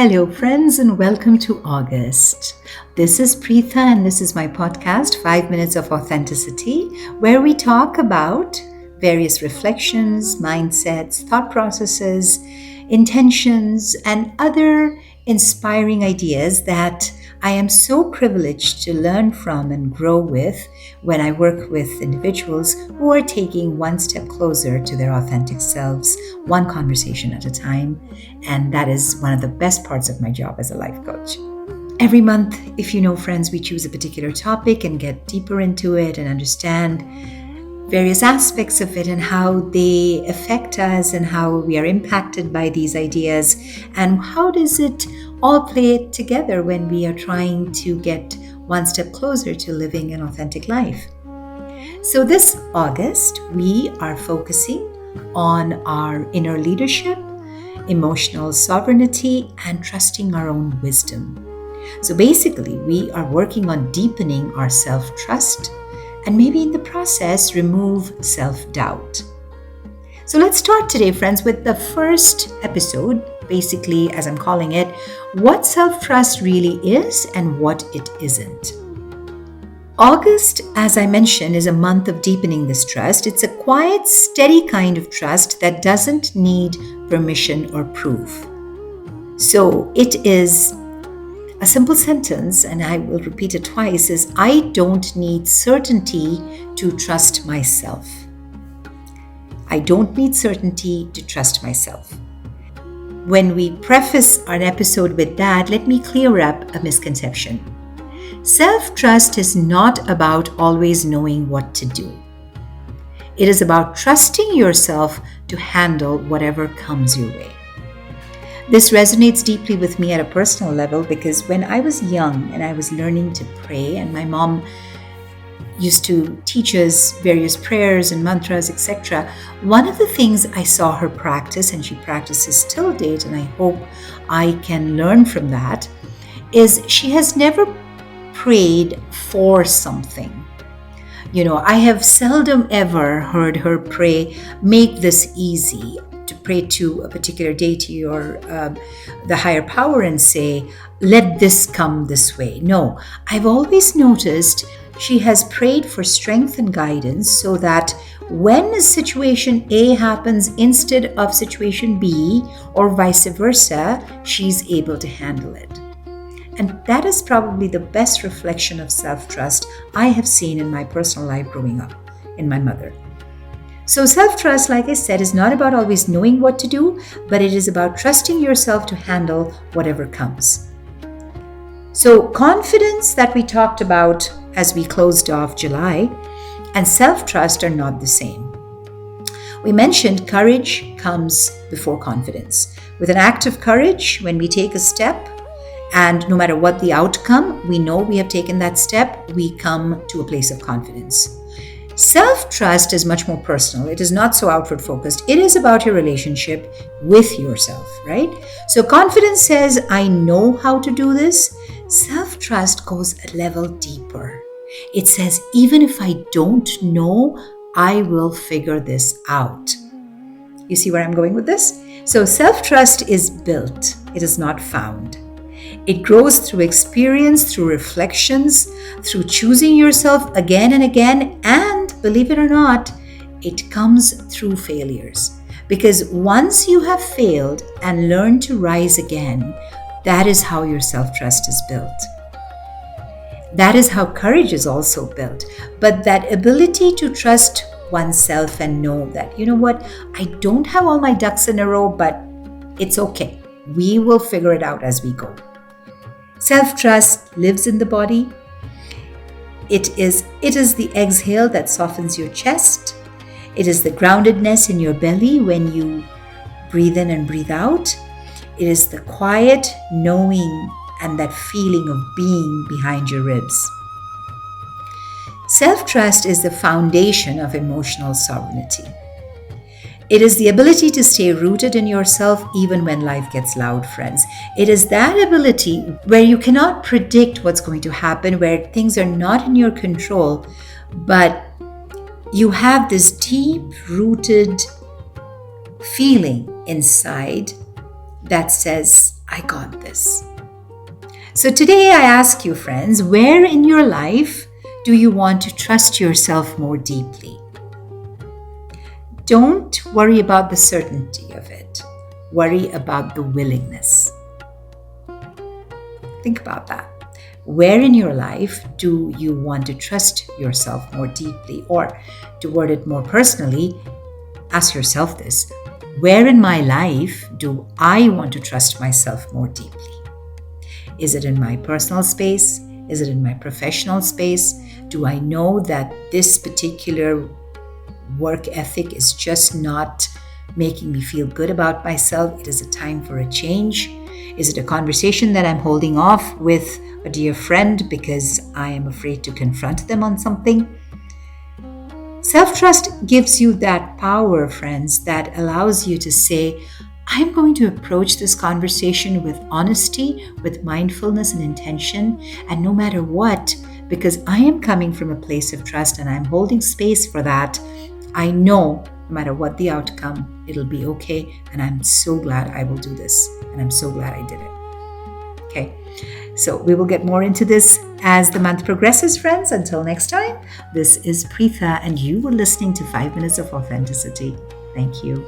Hello, friends, and welcome to August. This is Pritha, and this is my podcast, 5 Minutes of Authenticity, where we talk about various reflections, mindsets, thought processes, intentions, and other inspiring ideas that I am so privileged to learn from and grow with when I work with individuals who are taking one step closer to their authentic selves, one conversation at a time. And that is one of the best parts of my job as a life coach. Every month, if you know, friends, we choose a particular topic and get deeper into it and understand various aspects of it and how they affect us and how we are impacted by these ideas and how does it all play together when we are trying to get one step closer to living an authentic life. So this August, we are focusing on our inner leadership, emotional sovereignty, and trusting our own wisdom. So basically, we are working on deepening our self-trust and maybe in the process remove self-doubt. So let's start today, friends, with the first episode, basically, as I'm calling it, what self-trust really is and what it isn't. August, as I mentioned, is a month of deepening this trust. It's a quiet, steady kind of trust that doesn't need permission or proof. So it is a simple sentence, and I will repeat it twice, is I don't need certainty to trust myself. I don't need certainty to trust myself. When we preface an episode with that, let me clear up a misconception. Self-trust is not about always knowing what to do. It is about trusting yourself to handle whatever comes your way. This resonates deeply with me at a personal level because when I was young and I was learning to pray, and my mom used to teach us various prayers and mantras, etc., one of the things I saw her practice, and she practices till date, and I hope I can learn from that, is she has never prayed for something. I have seldom ever heard her pray, make this easy, to pray to a particular deity or the higher power and say, let this come this way. No, I've always noticed she has prayed for strength and guidance so that when situation A happens instead of situation B or vice versa, she's able to handle it. And that is probably the best reflection of self-trust I have seen in my personal life growing up, in my mother. So self-trust, like I said, is not about always knowing what to do, but it is about trusting yourself to handle whatever comes. So confidence that we talked about as we closed off July and self-trust are not the same. We mentioned courage comes before confidence. With an act of courage, when we take a step, and no matter what the outcome, we know we have taken that step, we come to a place of confidence. Self-trust is much more personal. It is not so outward focused. It is about your relationship with yourself, right? So confidence says, I know how to do this. Self-trust goes a level deeper. It says, even if I don't know, I will figure this out. You see where I'm going with this? So self-trust is built. It is not found. It grows through experience, through reflections, through choosing yourself again and again, and believe it or not, it comes through failures. Because once you have failed and learned to rise again, that is how your self-trust is built. That is how courage is also built. But that ability to trust oneself and know that, you know what, I don't have all my ducks in a row, but it's okay. We will figure it out as we go. Self-trust lives in the body. It is the exhale that softens your chest. It is the groundedness in your belly when you breathe in and breathe out. It is the quiet knowing and that feeling of being behind your ribs. Self-trust is the foundation of emotional sovereignty. It is the ability to stay rooted in yourself even when life gets loud, friends. It is that ability where you cannot predict what's going to happen, where things are not in your control, but you have this deep-rooted feeling inside that says, I got this. So today I ask you, friends, where in your life do you want to trust yourself more deeply? Don't worry about the certainty of it. Worry about the willingness. Think about that. Where in your life do you want to trust yourself more deeply? Or to word it more personally, ask yourself this: where in my life do I want to trust myself more deeply? Is it in my personal space? Is it in my professional space? Do I know that this particular work ethic is just not making me feel good about myself? It is a time for a change. Is it a conversation that I'm holding off with a dear friend because I am afraid to confront them on something? Self-trust gives you that power, friends, that allows you to say, I'm going to approach this conversation with honesty, with mindfulness and intention, and no matter what, because I am coming from a place of trust and I'm holding space for that, I know no matter what the outcome, it'll be okay. And I'm so glad I will do this. And I'm so glad I did it. Okay. So we will get more into this as the month progresses, friends. Until next time, this is Pritha, and you were listening to 5 Minutes of Authenticity. Thank you.